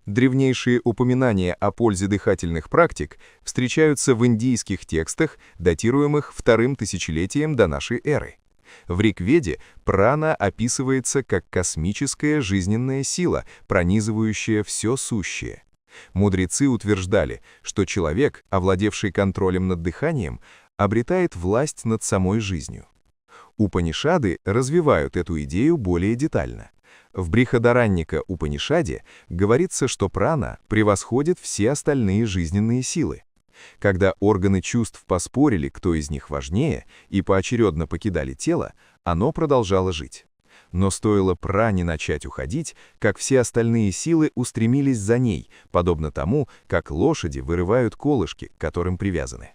Древнейшие упоминания о пользе дыхательных практик встречаются в индийских текстах, датируемых вторым тысячелетием до нашей эры. В Ригведе прана описывается как космическая жизненная сила, пронизывающая все сущее. Мудрецы утверждали, что человек, овладевший контролем над дыханием, обретает власть над самой жизнью. Упанишады развивают эту идею более детально. В Брихадараньяка Упанишаде говорится, что прана превосходит все остальные жизненные силы. Когда органы чувств поспорили, кто из них важнее, и поочередно покидали тело, оно продолжало жить. Но стоило пране начать уходить, как все остальные силы устремились за ней, подобно тому, как лошади вырывают колышки, к которым привязаны.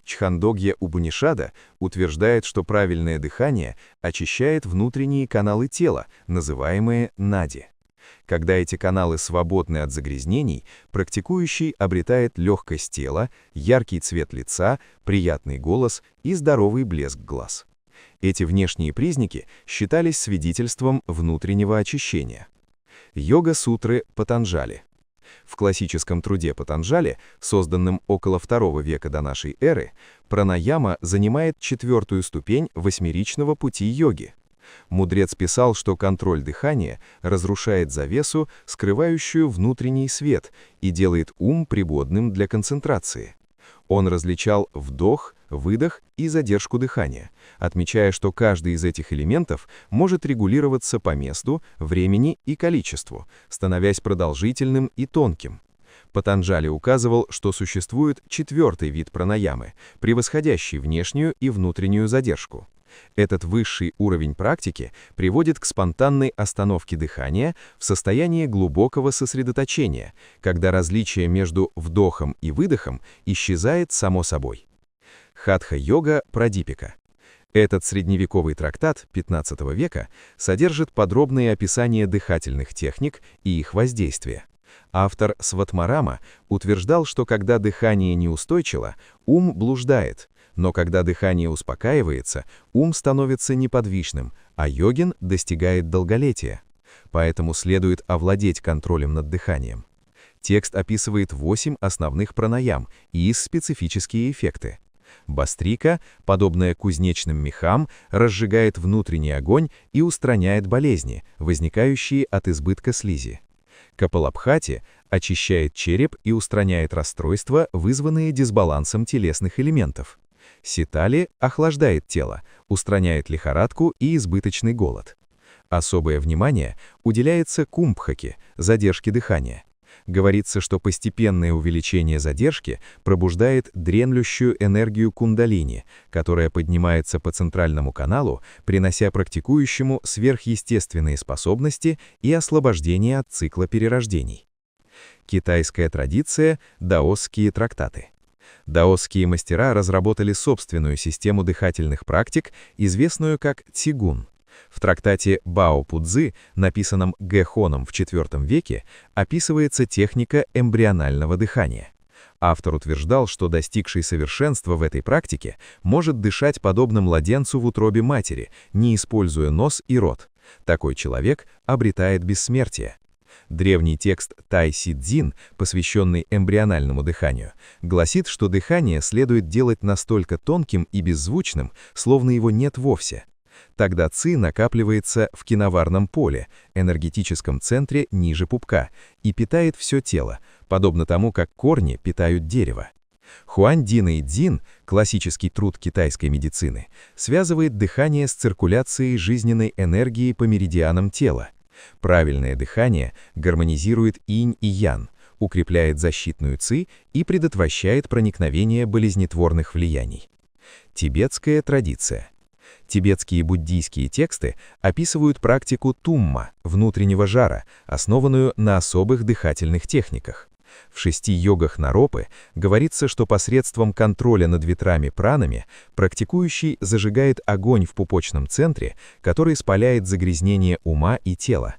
Чхандогья Упанишада утверждает, что правильное дыхание очищает внутренние каналы тела, называемые нади. Когда эти каналы свободны от загрязнений, практикующий обретает легкость тела, яркий цвет лица, приятный голос и здоровый блеск глаз. Эти внешние признаки считались свидетельством внутреннего очищения. Йога-сутры Патанджали. В классическом труде Патанджали, созданном около II века до нашей эры, пранаяма занимает 4-ю ступень восьмеричного пути йоги. Мудрец писал, что контроль дыхания разрушает завесу, скрывающую внутренний свет, и делает ум пригодным для концентрации. Он различал вдох, выдох и задержку дыхания, отмечая, что каждый из этих элементов может регулироваться по месту, времени и количеству, становясь продолжительным и тонким. Патанджали указывал, что существует 4-й вид пранаямы, превосходящий внешнюю и внутреннюю задержку. Этот высший уровень практики приводит к спонтанной остановке дыхания в состоянии глубокого сосредоточения, когда различие между вдохом и выдохом исчезает само собой. Хатха-йога Прадипика. Этот средневековый трактат XV века содержит подробные описания дыхательных техник и их воздействия. Автор Сватмарама утверждал, что когда дыхание неустойчиво, ум блуждает, но когда дыхание успокаивается, ум становится неподвижным, а йогин достигает долголетия. Поэтому следует овладеть контролем над дыханием. Текст описывает 8 основных пранаям и их специфические эффекты. Бастрика, подобная кузнечным мехам, разжигает внутренний огонь и устраняет болезни, возникающие от избытка слизи. Капалабхати очищает череп и устраняет расстройства, вызванные дисбалансом телесных элементов. Ситали охлаждает тело, устраняет лихорадку и избыточный голод. Особое внимание уделяется кумбхаке, задержке дыхания. Говорится, что постепенное увеличение задержки пробуждает дремлющую энергию кундалини, которая поднимается по центральному каналу, принося практикующему сверхъестественные способности и освобождение от цикла перерождений. Китайская традиция – даосские трактаты. Даосские мастера разработали собственную систему дыхательных практик, известную как цигун. В трактате Бао Пудзи, написанном Гэ Хоном в IV веке, описывается техника эмбрионального дыхания. Автор утверждал, что достигший совершенства в этой практике может дышать подобно младенцу в утробе матери, не используя нос и рот. Такой человек обретает бессмертие. Древний текст Тай-Си-Дзин, посвященный эмбриональному дыханию, гласит, что дыхание следует делать настолько тонким и беззвучным, словно его нет вовсе. Тогда ци накапливается в киноварном поле, энергетическом центре ниже пупка, и питает все тело, подобно тому, как корни питают дерево. Хуандина и Цзин, классический труд китайской медицины, связывает дыхание с циркуляцией жизненной энергии по меридианам тела. Правильное дыхание гармонизирует инь и ян, укрепляет защитную ци и предотвращает проникновение болезнетворных влияний. Тибетская традиция. Тибетские буддийские тексты описывают практику тумма, внутреннего жара, основанную на особых дыхательных техниках. В 6 йогах Наропы говорится, что посредством контроля над ветрами пранами практикующий зажигает огонь в пупочном центре, который спаляет загрязнение ума и тела.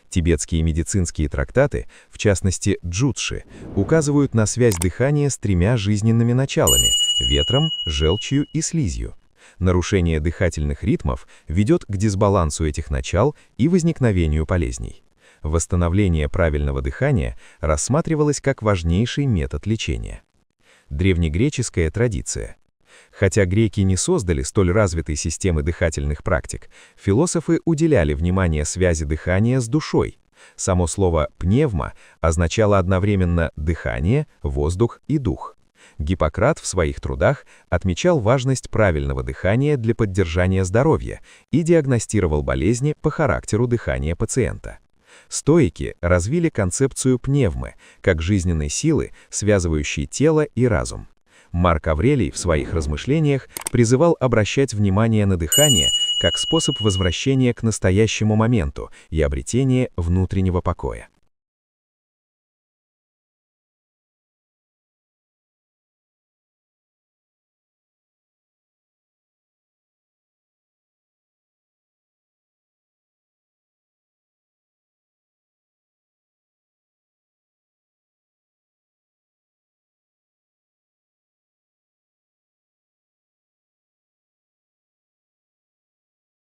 Тибетские медицинские трактаты, в частности джутши, указывают на связь дыхания с 3 жизненными началами – ветром, желчью и слизью. Нарушение дыхательных ритмов ведет к дисбалансу этих начал и возникновению болезней. Восстановление правильного дыхания рассматривалось как важнейший метод лечения. Древнегреческая традиция. Хотя греки не создали столь развитой системы дыхательных практик, философы уделяли внимание связи дыхания с душой. Само слово «пневма» означало одновременно дыхание, воздух и дух. Гиппократ в своих трудах отмечал важность правильного дыхания для поддержания здоровья и диагностировал болезни по характеру дыхания пациента. Стоики развили концепцию пневмы, как жизненной силы, связывающей тело и разум. Марк Аврелий в своих размышлениях призывал обращать внимание на дыхание как способ возвращения к настоящему моменту и обретения внутреннего покоя.